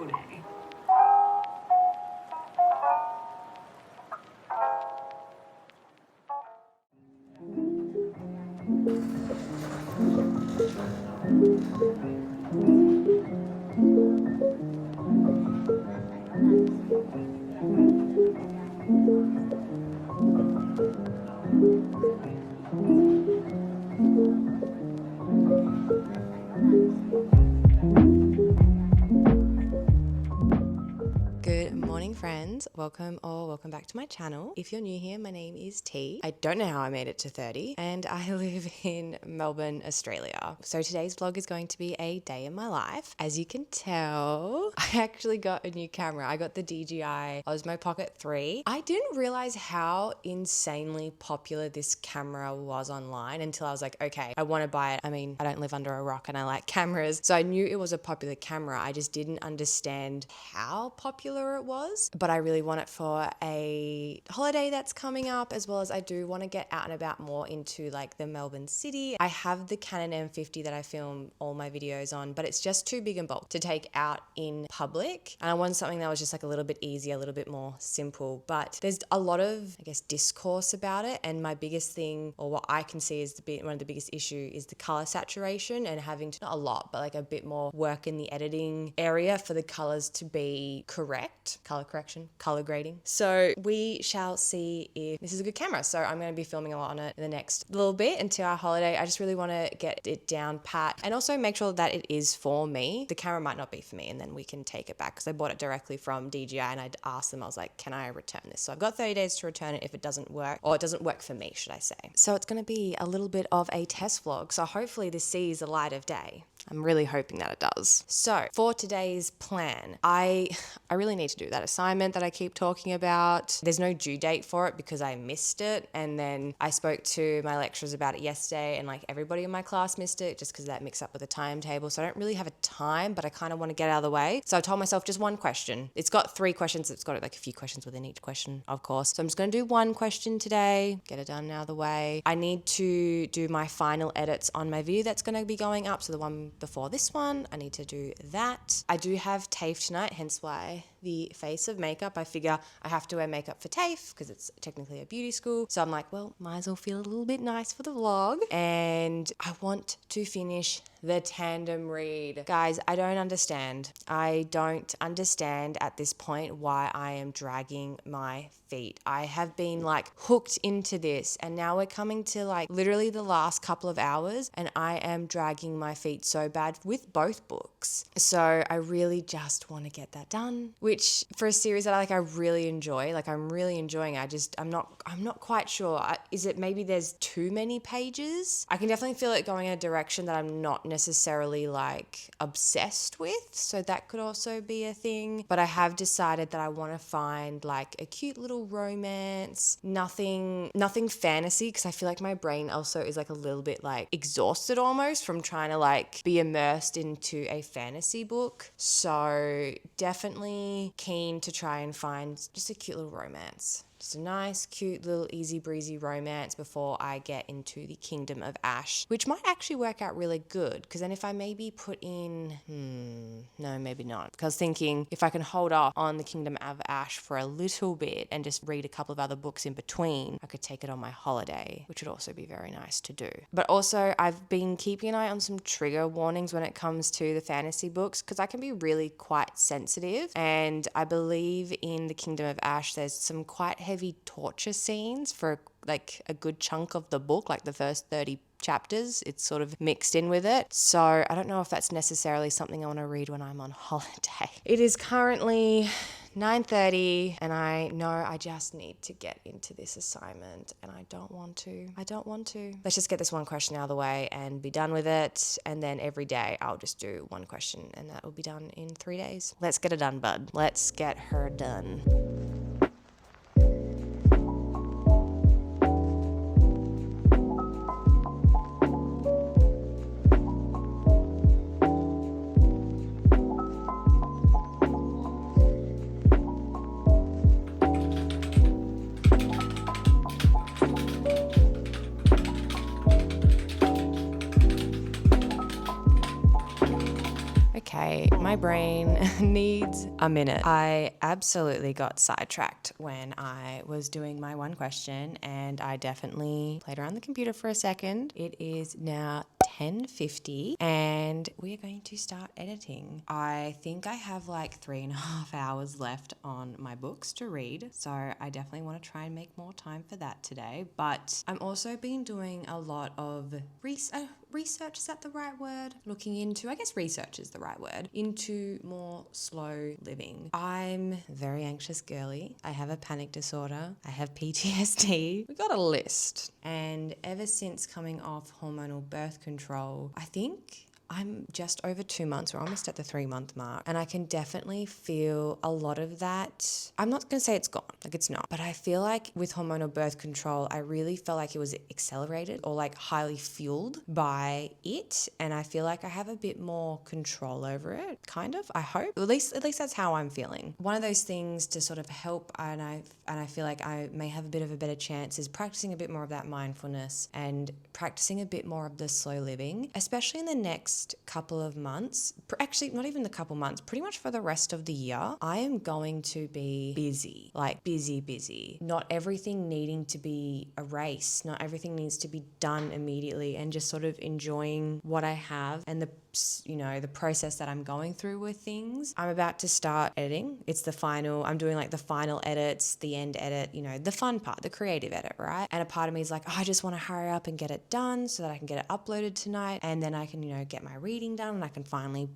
beautiful day. Good morning, friends. Welcome back to my channel. If you're new here, my name is T. I don't know how I made it to 30 and I live in Melbourne, Australia. So today's vlog is going to be a day in my life. As you can tell, I actually got a new camera. I got the DJI Osmo Pocket 3. I didn't realize how insanely popular this camera was online until I was like, okay, I want to buy it. I mean, I don't live under a rock and I like cameras. So I knew it was a popular camera. I just didn't understand how popular it was, but I really want it for a holiday that's coming up, as well as I do want to get out and about more into like the Melbourne city. I have the Canon M50 that I film all my videos on, but it's just too big and bulk to take out in public. And I wanted something that was just like a little bit easier, a little bit more simple, but there's a lot of, I guess, discourse about it. And my biggest thing, or what I can see is one of the biggest issue, is the color saturation and having to, not a lot, but like a bit more work in the editing area for the colors to be correct. Color correction, color grading. So we shall see if this is a good camera. So I'm going to be filming a lot on it in the next little bit until our holiday. I just really want to get it down pat and also make sure that it is for me. The camera might not be for me, and then we can take it back, because I bought it directly from DJI and I'd asked them, I was like, can I return this? So I've got 30 days to return it if it doesn't work, or it doesn't work for me, should I say. So it's going to be a little bit of a test vlog. So hopefully this sees the light of day. I'm really hoping that it does. So for today's plan, I really need to do that assignment that I keep talking about. There's no due date for it because I missed it. And then I spoke to my lecturers about it yesterday, and like everybody in my class missed it just because that mixed up with the timetable. So I don't really have a time, but I kind of want to get out of the way. So I told myself just one question. It's got 3 questions. It's got like a few questions within each question, of course. So I'm just going to do one question today, get it done out of the way. I need to do my final edits on my video that's going to be going up. So the one before this one, I need to do that. I do have TAFE tonight, hence why the face of makeup. I figure I have to wear makeup for TAFE because it's technically a beauty school. So I'm like, well, might as well feel a little bit nice for the vlog. And I want to finish the tandem read. Guys, I don't understand. I don't understand at this point why I am dragging my feet. I have been like hooked into this, and now we're coming to like literally the last couple of hours and I am dragging my feet so bad with both books. So I really just want to get that done, which for a series that I really enjoy, like I'm really enjoying it. I'm not quite sure. Is it maybe there's too many pages? I can definitely feel it going in a direction that I'm not necessarily like obsessed with. So that could also be a thing. But I have decided that I want to find like a cute little romance, nothing fantasy, because I feel like my brain also is like a little bit like exhausted almost from trying to like be immersed into a fantasy book. So definitely keen to try and find just a cute little romance. Just a nice, cute, little easy breezy romance before I get into the Kingdom of Ash, which might actually work out really good, because then if I maybe put in, no, maybe not. Because thinking if I can hold off on the Kingdom of Ash for a little bit and just read a couple of other books in between, I could take it on my holiday, which would also be very nice to do. But also, I've been keeping an eye on some trigger warnings when it comes to the fantasy books, because I can be really quite sensitive. And I believe in the Kingdom of Ash, there's some quite heavy torture scenes for like a good chunk of the book, like the first 30 chapters. It's sort of mixed in with it. So I don't know if that's necessarily something I want to read when I'm on holiday. It is currently 9:30 and I know I just need to get into this assignment and I don't want to. Let's just get this one question out of the way and be done with it. And then every day I'll just do one question and that will be done in 3 days. Let's get it done, bud. Let's get her done. Okay, my my brain needs a minute. I absolutely got sidetracked when I was doing my one question, and I definitely played around the computer for a second. It is now 10:50 and we are going to start editing. I think I have like 3.5 hours left on my books to read, so I definitely want to try and make more time for that today. But I'm also been doing a lot of research, is that the right word? Looking into, I guess research is the right word, into more slow living. I'm a very anxious girly. I have a panic disorder. I have PTSD. We got a list. And ever since coming off hormonal birth control, I think I'm just over 2 months. We're almost at the 3-month mark. And I can definitely feel a lot of that. I'm not going to say it's gone, like it's not. But I feel like with hormonal birth control, I really felt like it was accelerated or like highly fueled by it. And I feel like I have a bit more control over it, kind of, I hope. At least that's how I'm feeling. One of those things to sort of help, and I feel like I may have a bit of a better chance, is practicing a bit more of that mindfulness and practicing a bit more of the slow living, especially in the next couple of months. Actually, not even the couple months, pretty much for the rest of the year, I am going to be busy, like busy. Not everything needing to be a race, not everything needs to be done immediately, and just sort of enjoying what I have and the process that I'm going through with things. I'm about to start editing. I'm doing like the final edits, the end edit, the fun part, the creative edit, right? And a part of me is like, oh, I just want to hurry up and get it done so that I can get it uploaded tonight. And then I can, get my reading done and I can finally,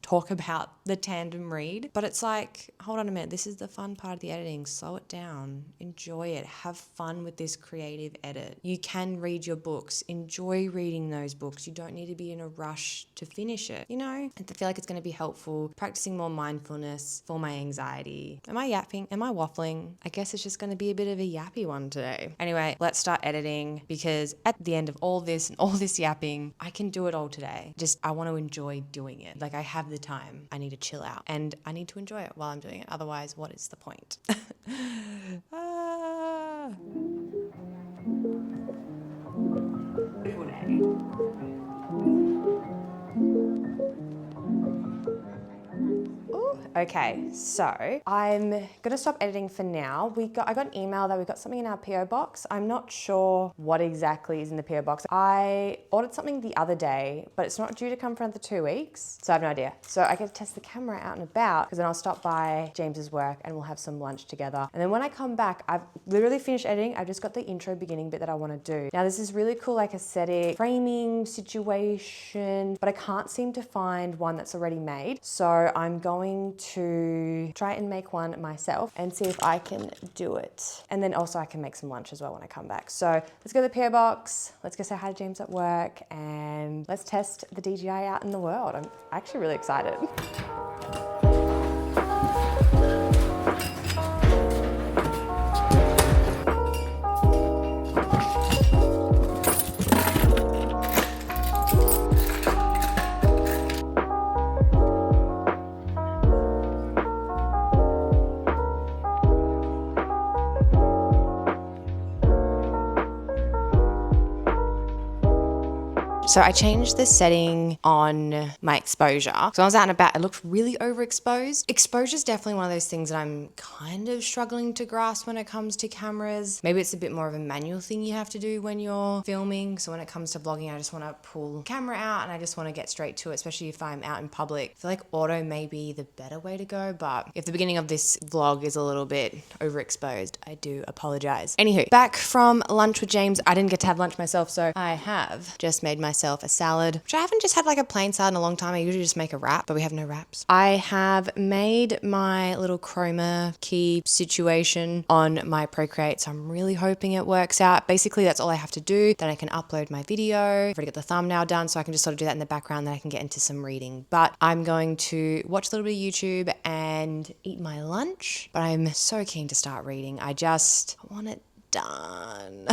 talk about the tandem read. But it's like, hold on a minute. This is the fun part of the editing. Slow it down. Enjoy it. Have fun with this creative edit. You can read your books. Enjoy reading those books. You don't need to be in a rush to finish it, And I feel like it's going to be helpful practicing more mindfulness for my anxiety. Am I yapping? Am I waffling? I guess it's just going to be a bit of a yappy one today. Anyway, let's start editing, because at the end of all this and all this yapping, I can do it all today. Just, I want to enjoy doing it. Like, I have the time. I need to chill out and I need to enjoy it while I'm doing it. Otherwise, what is the point? Okay, so I'm gonna stop editing for now. I got an email that we got something in our PO box. I'm not sure what exactly is in the PO box. I ordered something the other day, but it's not due to come for another 2 weeks, so I have no idea. So I get to test the camera out and about, because then I'll stop by James's work and we'll have some lunch together. And then when I come back, I've literally finished editing. I've just got the intro beginning bit that I want to do. Now this is really cool, like aesthetic framing situation, but I can't seem to find one that's already made. So I'm going to try and make one myself and see if I can do it. And then also I can make some lunch as well when I come back. So let's go to the PO box, let's go say hi to James at work, and let's test the DJI out in the world. I'm actually really excited. So I changed the setting on my exposure. So when I was out and about, it looked really overexposed. Exposure is definitely one of those things that I'm kind of struggling to grasp when it comes to cameras. Maybe it's a bit more of a manual thing you have to do when you're filming. So when it comes to vlogging, I just want to pull the camera out and I just want to get straight to it, especially if I'm out in public. I feel like auto may be the better way to go, but if the beginning of this vlog is a little bit overexposed, I do apologize. Anywho, back from lunch with James. I didn't get to have lunch myself, so I have just made myself a salad, which I haven't just had like a plain salad in a long time. I usually just make a wrap, but we have no wraps. I have made my little chroma key situation on my Procreate, so I'm really hoping it works out. Basically, that's all I have to do. Then I can upload my video. I've already got the thumbnail done, so I can just sort of do that in the background, then I can get into some reading. But I'm going to watch a little bit of YouTube and eat my lunch, but I'm so keen to start reading. I want it done.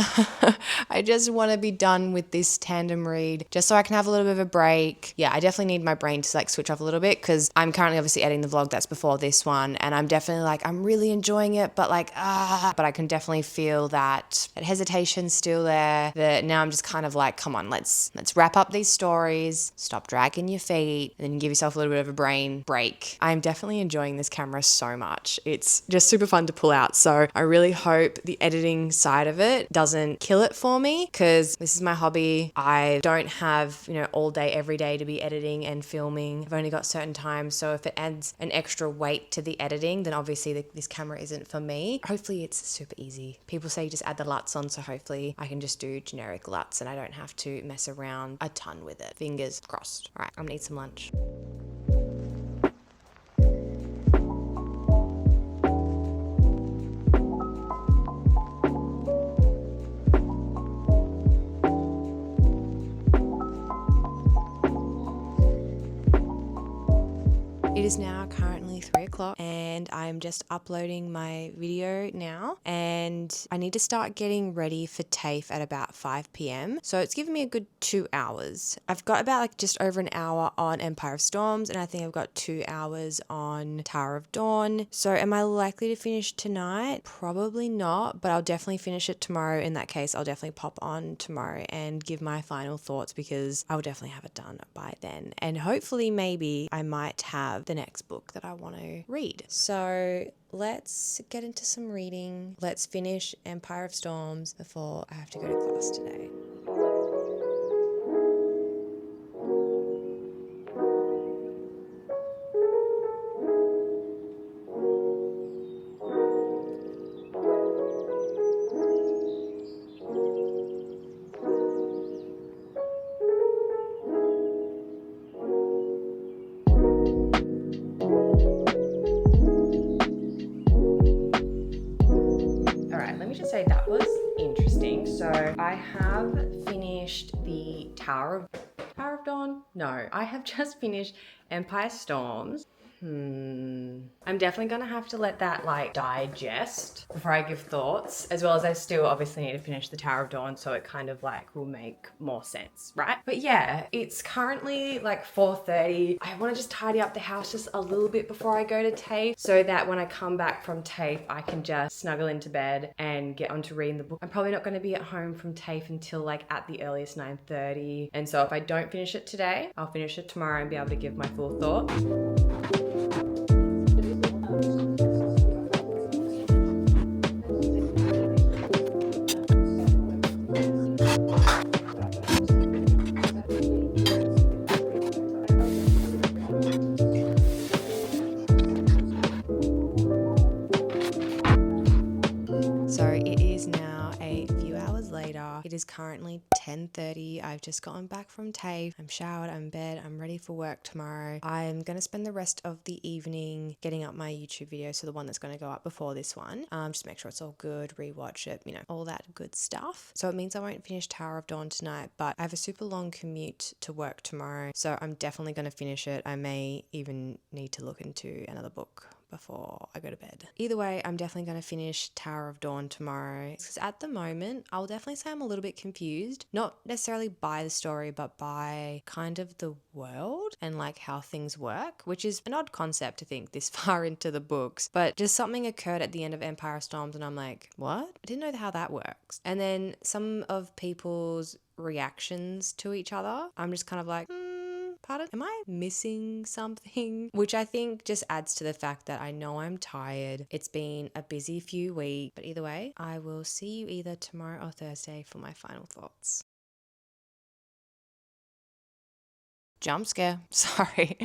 I just want to be done with this tandem read just so I can have a little bit of a break. Yeah, I definitely need my brain to like switch off a little bit because I'm currently obviously editing the vlog that's before this one, and I'm definitely like, I'm really enjoying it, but like, but I can definitely feel that hesitation still there, that now I'm just kind of like, come on, let's wrap up these stories, stop dragging your feet, and then give yourself a little bit of a brain break. I'm definitely enjoying this camera so much. It's just super fun to pull out. So I really hope the editing side of it doesn't kill it for me, because this is my hobby. I don't have, you know, all day, every day to be editing and filming. I've only got certain times. So if it adds an extra weight to the editing, then obviously this camera isn't for me. Hopefully it's super easy. People say just add the LUTs on, so hopefully I can just do generic LUTs and I don't have to mess around a ton with it. Fingers crossed. All right, I'm gonna eat some lunch. It is now currently 3 o'clock and I'm just uploading my video now, and I need to start getting ready for TAFE at about 5 p.m. So it's given me a good 2 hours. I've got about like just over an hour on Empire of Storms, and I think I've got 2 hours on Tower of Dawn. So am I likely to finish tonight? Probably not, but I'll definitely finish it tomorrow. In that case, I'll definitely pop on tomorrow and give my final thoughts, because I will definitely have it done by then. And hopefully maybe I might have the next book that I want to read. So let's get into some reading. Let's finish Empire of Storms before I have to go to class today. That was interesting. So I have finished the Tower of Dawn? No, I have just finished Empire Storms. I'm definitely gonna have to let that like digest before I give thoughts, as well as I still obviously need to finish the Tower of Dawn, so it kind of like will make more sense, right? But yeah, it's currently like 4:30. I want to just tidy up the house just a little bit before I go to TAFE, so that when I come back from TAFE I can just snuggle into bed and get onto reading the book. I'm probably not going to be at home from TAFE until like at the earliest 9:30, and so if I don't finish it today, I'll finish it tomorrow and be able to give my full thought. It is currently 10:30. I've just gotten back from TAFE. I'm showered, I'm in bed, I'm ready for work tomorrow. I'm going to spend the rest of the evening getting up my YouTube video, so the one that's going to go up before this one. Just make sure it's all good, rewatch it, you know, all that good stuff. So it means I won't finish Tower of Dawn tonight, but I have a super long commute to work tomorrow, so I'm definitely going to finish it. I may even need to look into another book before I go to bed. Either way, I'm definitely going to finish Tower of Dawn tomorrow, because at the moment I'll definitely say I'm a little bit confused, not necessarily by the story but by kind of the world and like how things work, which is an odd concept to think this far into the books, but just something occurred at the end of Empire of Storms and I'm like, what? I didn't know how that works. And then some of people's reactions to each other, I'm just kind of like, pardon? Am I missing something? Which I think just adds to the fact that I know I'm tired. It's been a busy few weeks, but either way, I will see you either tomorrow or Thursday for my final thoughts. Jump scare. Sorry.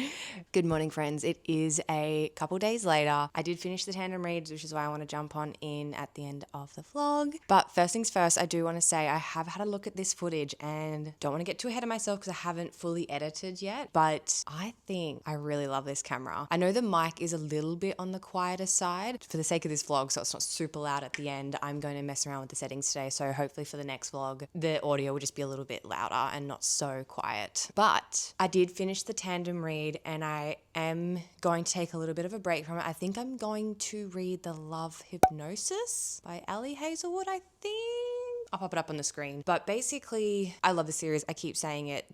Good morning, friends. It is a couple days later. I did finish the tandem reads, which is why I want to jump on in at the end of the vlog. But first things first, I do want to say I have had a look at this footage and don't want to get too ahead of myself because I haven't fully edited yet, but I think I really love this camera. I know the mic is a little bit on the quieter side for the sake of this vlog, so it's not super loud at the end. I'm going to mess around with the settings today, so hopefully for the next vlog, the audio will just be a little bit louder and not so quiet. But I did finish the tandem read and I am going to take a little bit of a break from it. I think I'm going to read The Love Hypnosis by Ali Hazelwood, I think. I'll pop it up on the screen. But basically, I love the series. I keep saying it.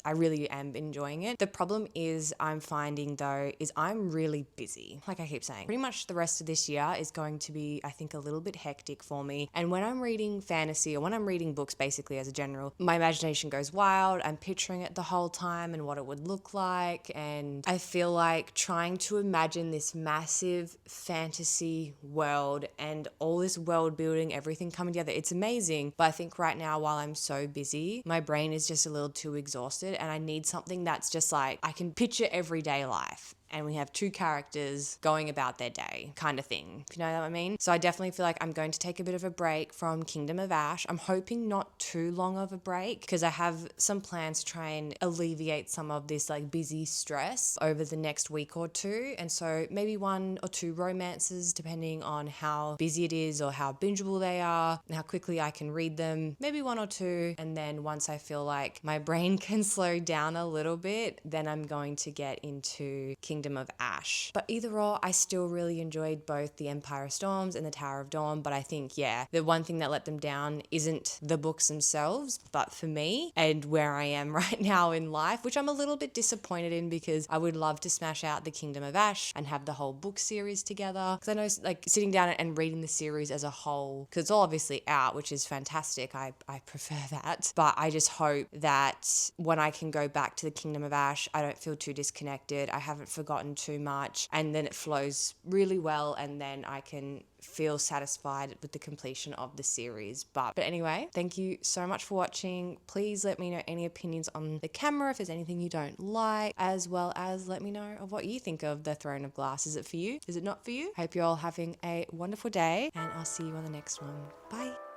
I really am enjoying it. The problem is I'm finding though, is I'm really busy. Like I keep saying, pretty much the rest of this year is going to be, I think, a little bit hectic for me. And when I'm reading fantasy or when I'm reading books, basically as a general, my imagination goes wild. I'm picturing it the whole time and what it would look like. And I feel like trying to imagine this massive fantasy world and all this world building, everything coming together, it's amazing. But I think right now, while I'm so busy, my brain is just a little too exhausted and I need something that's just like, I can picture everyday life. And we have two characters going about their day kind of thing, if you know what I mean. So I definitely feel like I'm going to take a bit of a break from Kingdom of Ash. I'm hoping not too long of a break because I have some plans to try and alleviate some of this like busy stress over the next week or two. And so maybe 1 or 2 romances depending on how busy it is or how bingeable they are and how quickly I can read them. Maybe 1 or 2. And then once I feel like my brain can slow down a little bit, then I'm going to get into Kingdom of Ash. But either or, I still really enjoyed both The Empire of Storms and The Tower of Dawn. But I think, yeah, the one thing that let them down isn't the books themselves, but for me and where I am right now in life, which I'm a little bit disappointed in because I would love to smash out The Kingdom of Ash and have the whole book series together. Because I know like sitting down and reading the series as a whole, because it's all obviously out, which is fantastic. I prefer that. But I just hope that when I can go back to The Kingdom of Ash, I don't feel too disconnected. I haven't forgotten too much and then it flows really well and then I can feel satisfied with the completion of the series. But anyway, thank you so much for watching. Please let me know any opinions on the camera if there's anything you don't like, as well as let me know of what you think of the Throne of Glass. Is it for you? Is it not for you? Hope you're all having a wonderful day and I'll see you on the next one. Bye.